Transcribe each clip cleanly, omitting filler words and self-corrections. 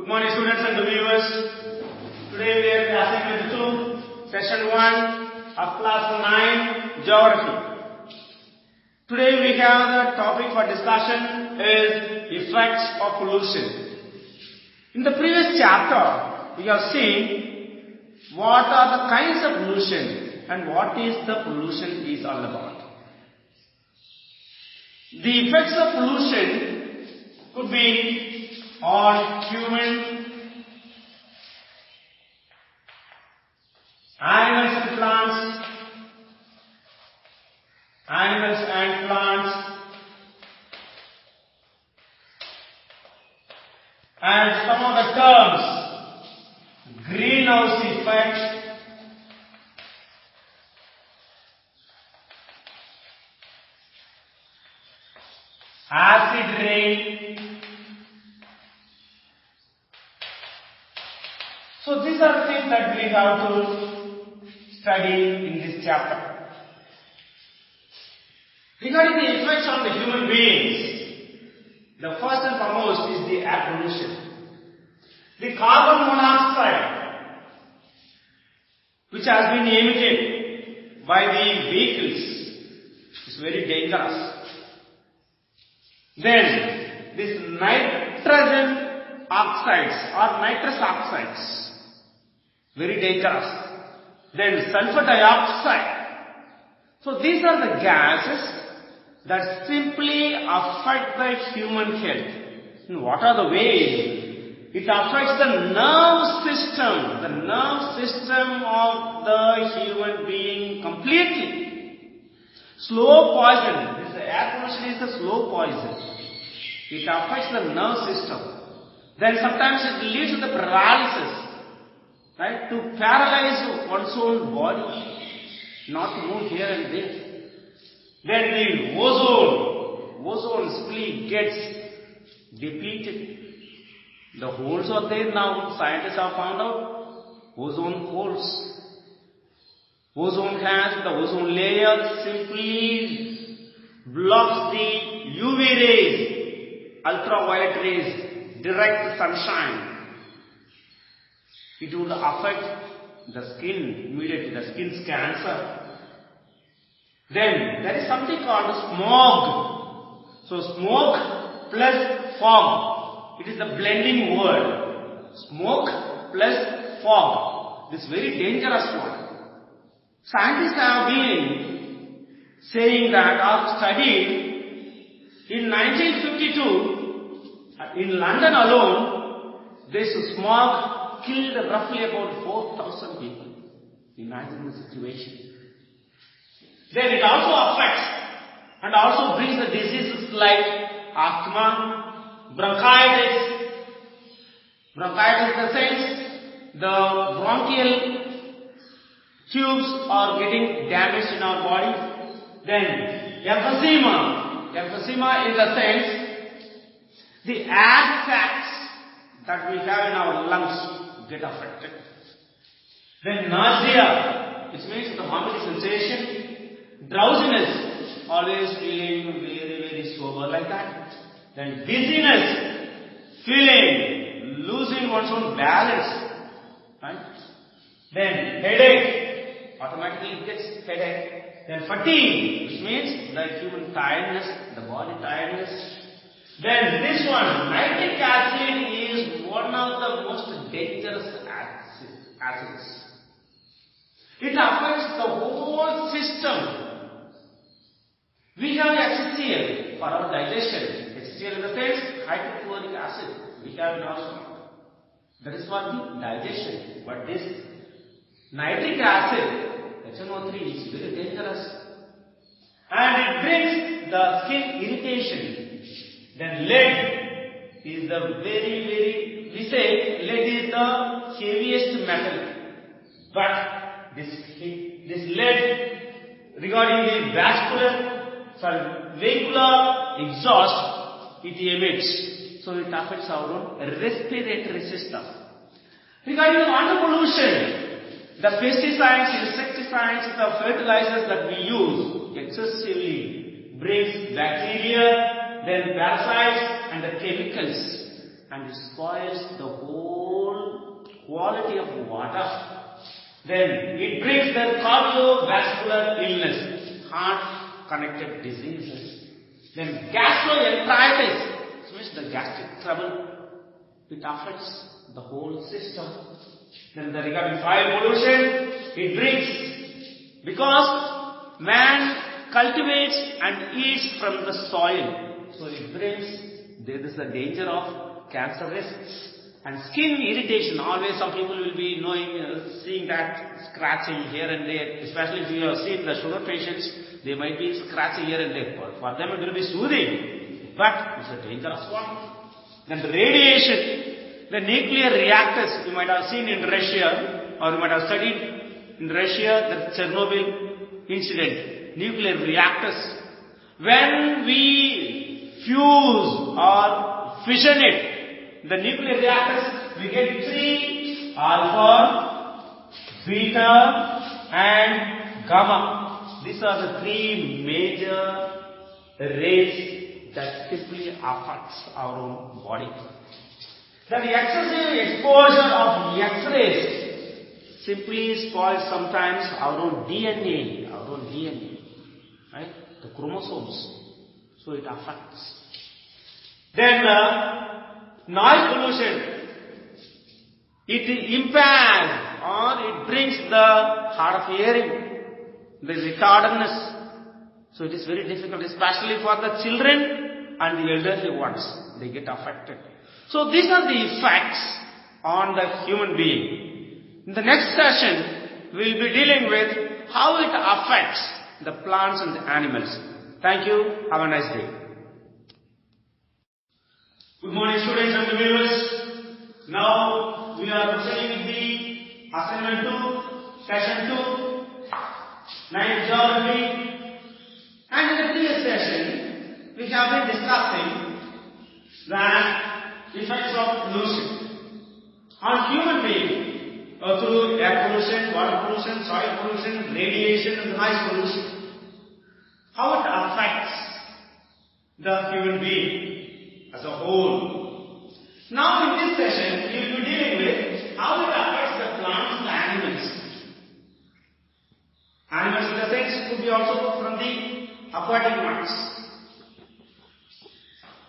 Good morning students and the viewers. Today we are in class 2, session 1 of class 9, geography. Today we have the topic for discussion is effects of pollution. In the previous chapter we have seen what are the kinds of pollution and what is the pollution is all about. The effects of pollution could be on human, animals and plants, and some of the terms: greenhouse effect, acid rain. So these are things that we have to study in this chapter. Regarding the effects on the human beings, the first and foremost is the air pollution. The carbon monoxide, which has been emitted by the vehicles, is very dangerous. Then this nitrogen oxides or nitrous oxides, very dangerous. Then sulfur dioxide. So these are the gases that simply affect the human health. And what are the ways? It affects the nerve system of the human being completely. Slow poison. This air pollution is a slow poison. It affects the nerve system. Then sometimes it leads to the paralysis. Right? To paralyze one's own body, not to move here and there. Then the ozone simply gets depleted. The holes are there now. Scientists have found out ozone holes. The ozone layer simply blocks the UV rays, ultraviolet rays, direct sunshine. It would affect the skin immediately, the skin's cancer. Then there is something called smog. So smoke plus fog. It is the blending word. Smoke plus fog. This is very dangerous one. Scientists have been saying that or studied in 1952 in London alone, this smog killed roughly about 4,000 people. Imagine the situation. Then it also affects and also brings the diseases like asthma, bronchitis. Bronchitis in the sense the bronchial tubes are getting damaged in our body. Then emphysema. Emphysema in the sense the air sacs that we have in our lungs get affected. Then nausea, which means the vomiting sensation, drowsiness, always feeling very sober like that. Then dizziness, feeling, losing one's own balance, right? Then headache, automatically it gets headache. Then fatigue, which means the human tiredness, the body tiredness. Then this one, nitric acid is one of the most dangerous acids. It affects the whole system. We have HCl for our digestion. HCl in the sense hydrochloric acid. We have in our stomach. That is for the digestion. But this nitric acid, HNO3, is very dangerous. And it brings the skin irritation. Then lead is the we say lead is the heaviest metal. But this lead, regarding the vehicular exhaust, it emits. So it affects our own respiratory system. Regarding the water pollution, the pesticides, insecticides, the fertilizers that we use excessively brings bacteria, then parasites and the chemicals. and it spoils the whole quality of water. Then it brings the cardiovascular illness, heart-connected diseases. Then gastroenteritis, which means the gastric trouble, it affects the whole system. Then the regarding soil pollution, it brings, because man cultivates and eats from the soil, so it brings, there is a danger of cancer risks. And skin irritation, always some people will be seeing that scratching here and there, especially if you have seen the sugar patients, they might be scratching here and there. For them it will be soothing, but it's a dangerous one. Then the radiation, the nuclear reactors, you might have seen in Russia, or you might have studied in Russia, the Chernobyl incident, nuclear reactors. When we fuse or fission it, the nuclear reactors, we get 3 alpha, beta and gamma. These are the 3 major rays that simply affects our own body. The excessive exposure of X-rays simply spoils sometimes our own DNA, right? The chromosomes. So it affects. Then noise pollution, it impairs or it brings the hard of hearing, the retardedness. So it is very difficult, especially for the children and the elderly ones. They get affected. So these are the effects on the human being. In the next session, we will be dealing with how it affects the plants and the animals. Thank you. Have a nice day. Good morning, students and viewers. Now we are proceeding with the assignment 2, session 2, 9th geography. And in the previous session, we have been discussing the effects of pollution on human beings through air pollution, water pollution, soil pollution, radiation, and noise pollution. How it affects the human being as a whole. Now in this session, we will be dealing with how it affects the plants and the animals. Animals in the sense could be also from the aquatic ones.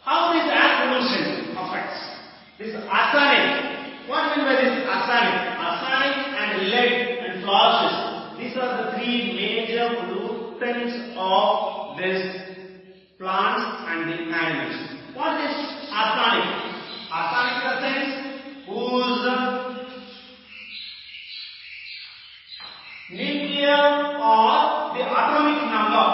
How this air pollution affects? This arsenic. What do you mean by this arsenic? Arsenic and lead and fluorines. These are the 3 major pollutants of this plants and the animals. What is arsenic? Arsenic in the sense whose nuclear or the atomic number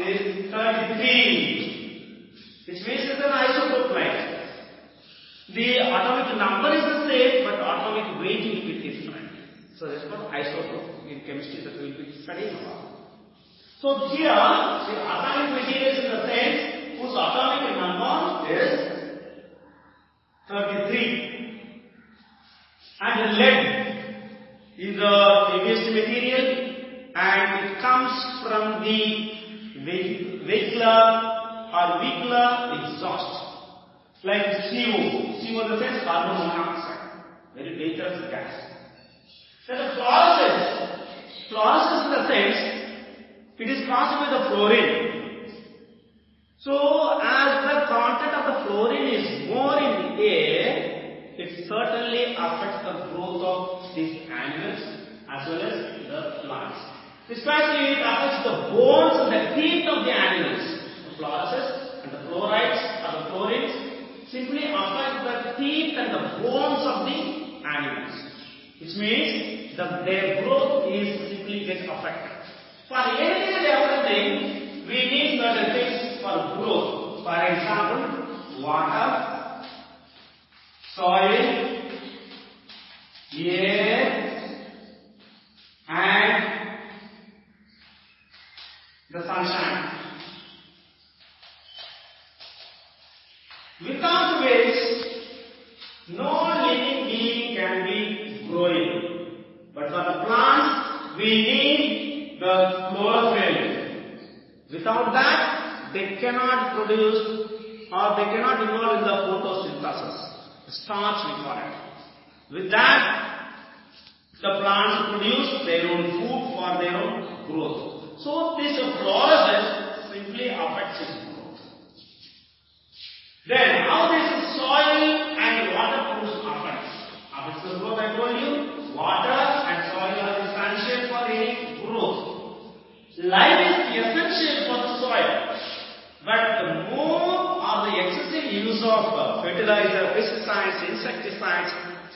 is 33, which means it's an isotope like. The atomic number is the same, but atomic weight will be different. So that's called isotope in chemistry that we will be studying about. So here, the atomic material is in the sense whose atomic number is 33. And lead is the heaviest material, and it comes from the vehicular exhaust. Like CO. CO in the sense carbon monoxide. Very dangerous gas. Then the fluorescence in the sense, it is caused by the fluorine. So as the content of the fluorine is more in the air, it certainly affects the growth of these animals as well as the plants. Especially it affects the bones and the teeth of the animals. The fluorescence and the fluorides or the fluorines simply affect the teeth and the bones of the animals. Which means their growth is simply gets affected. For anything and everything, we need certain things for growth. For example, water, soil, air, and the sunshine. Without which, no living being can be growing. But for the plants, we need the chlorophyll. Without that, they cannot produce or they cannot involve in the photosynthesis. Starch required. With that, the plants produce their own food for their own growth. So this process simply affects its growth. Then how this soil and water produce affects the growth? I told you, water and soil are essential for any growth. Life is essential for the soil, but the more or the excessive use of fertilizer, pesticides, insecticides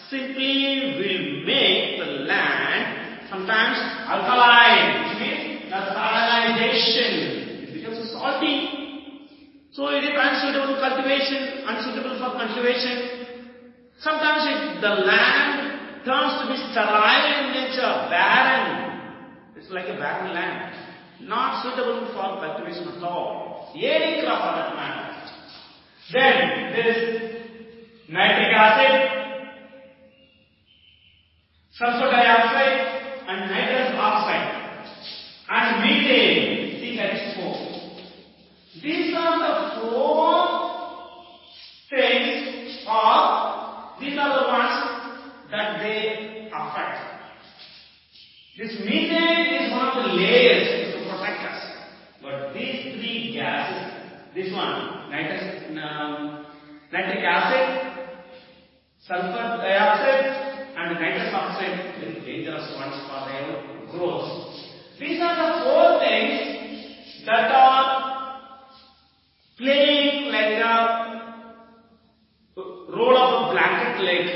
simply will make the land sometimes alkaline, which means the salinization. It becomes salty. So it is unsuitable for cultivation. Sometimes the land turns to be sterile in nature, barren. It's like a barren land. Not suitable for cultivation at all. Any crop for that matter. Then there is nitric acid, sulfur dioxide and nitrous oxide and methane, CH4. These are the four things or these are the ones that they affect. This methane is one of the layers to protect us. But these three gases, this one, nitric acid, sulfur dioxide and nitrous oxide, very dangerous ones for their growth. These are the four things that are playing like a roll of a blanket like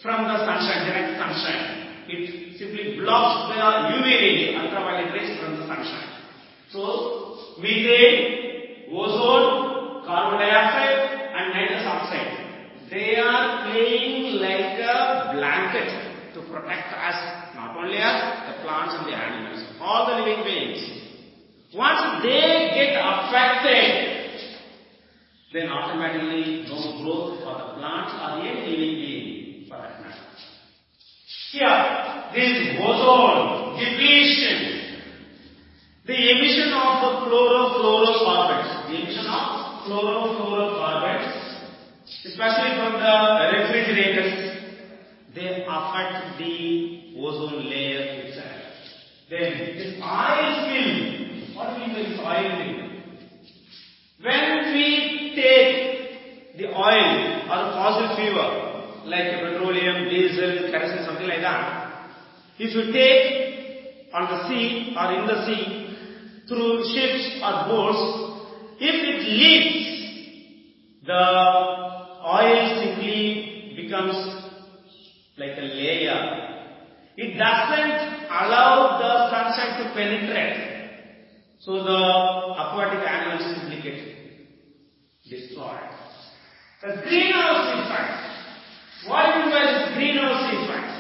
from the sunshine, direct sunshine. It simply blocks the UV rays, ultraviolet rays from the sunshine. So, methane, ozone, carbon dioxide and nitrous oxide, they are playing like a blanket to protect us, not only us, the plants and the animals, all the living beings. Once they get affected, then automatically no growth for the plants or any living being for that matter. Here, this ozone depletion, the emission of the chlorofluorocarbons, especially from the refrigerators, they affect the ozone layer itself. Then this oil spill, what do you mean by this oil spill? When we take the oil or the fossil fuel like petroleum, diesel, kerosene, something like that, if you take on the sea or in the sea through ships or boats, if it leaks, the oil simply becomes like a layer. It doesn't allow the sunshine to penetrate. So the aquatic animals simply get destroyed. The greenhouse effect. What do you mean by this greenhouse effect?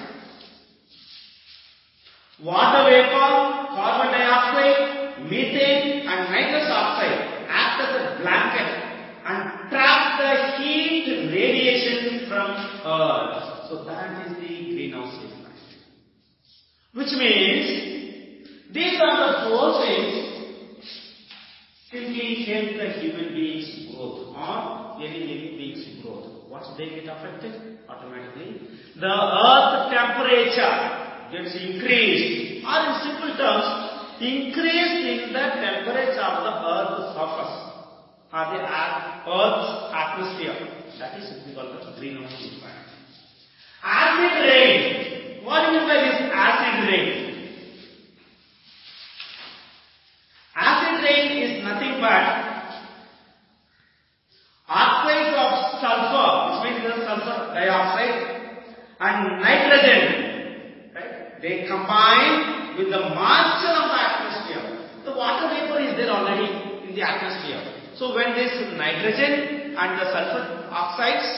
Water vapor, carbon dioxide, methane and nitrous oxide act as a blanket and trap the heat radiation from Earth. So that is the greenhouse effect. Which means these are the forces simply help the human being's growth or any living being's growth. Once they get affected, automatically the earth temperature gets increased, or in simple terms, increase in the temperature of the earth's surface or the earth's atmosphere. That is simply called the greenhouse effect. Acid rain. What do you mean by this acid rain? Acid rain is nothing but oxides of sulfur, which means the sulfur dioxide and nitrogen, right? They combine with the moisture of the atmosphere. The water vapor is there already in the atmosphere. So when this nitrogen and the sulfur oxides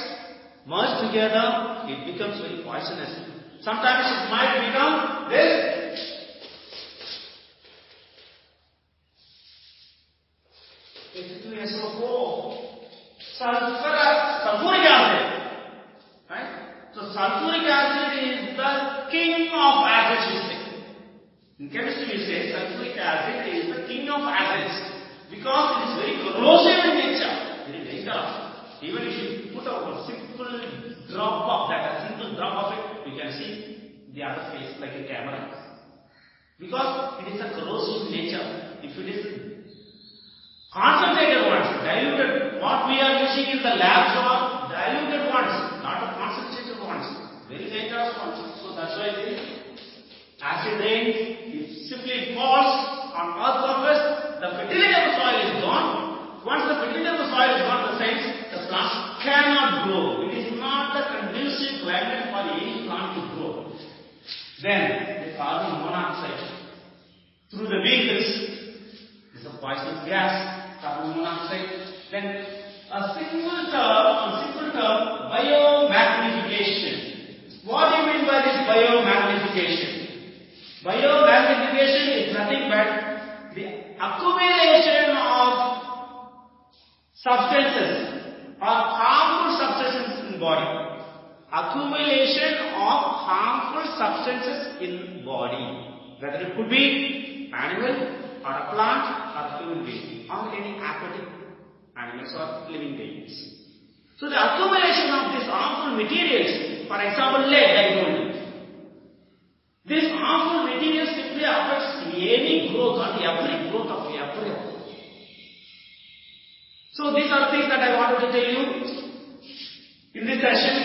merge together, it becomes very poisonous. Sometimes it might become this H2SO4, sulfuric acid, right? So sulfuric acid is the king of acids. In chemistry we say sulfuric acid is the king of acids because it is very corrosive in nature, very dangerous. Even if you put a simple drop of that, a simple drop of it, we can see the other face like a camera. Because it is a corrosive nature. If it is concentrated ones, diluted, what we are using in the labs are diluted ones, not the concentrated ones, very dangerous ones. So that's why the acid rain, if simply falls on earth surface, the fertility of the soil is gone. Once the fertility of the soil is gone, the sense the plant cannot grow. It is not the conducive climate for any plant to grow. Then the carbon monoxide through the vehicles is a poisonous gas, carbon monoxide. Then a simple term, biomagnification. What do you mean by this biomagnification? Biomagnification is nothing but the accumulation of substances or harmful substances in body. Accumulation of harmful substances in body. Whether it could be animal or a plant or a human being or any aquatic animals or living beings. So the accumulation of these harmful materials, for example lead, I told you. This harmful material simply affects any growth or every growth of every. So these are things that I wanted to tell you in this session.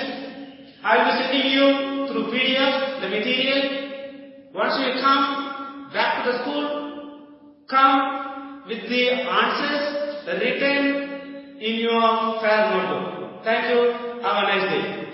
I will be sending you through PDF the material. Once you come back to the school, come with the answers written in your fair notebook. Thank you. Have a nice day.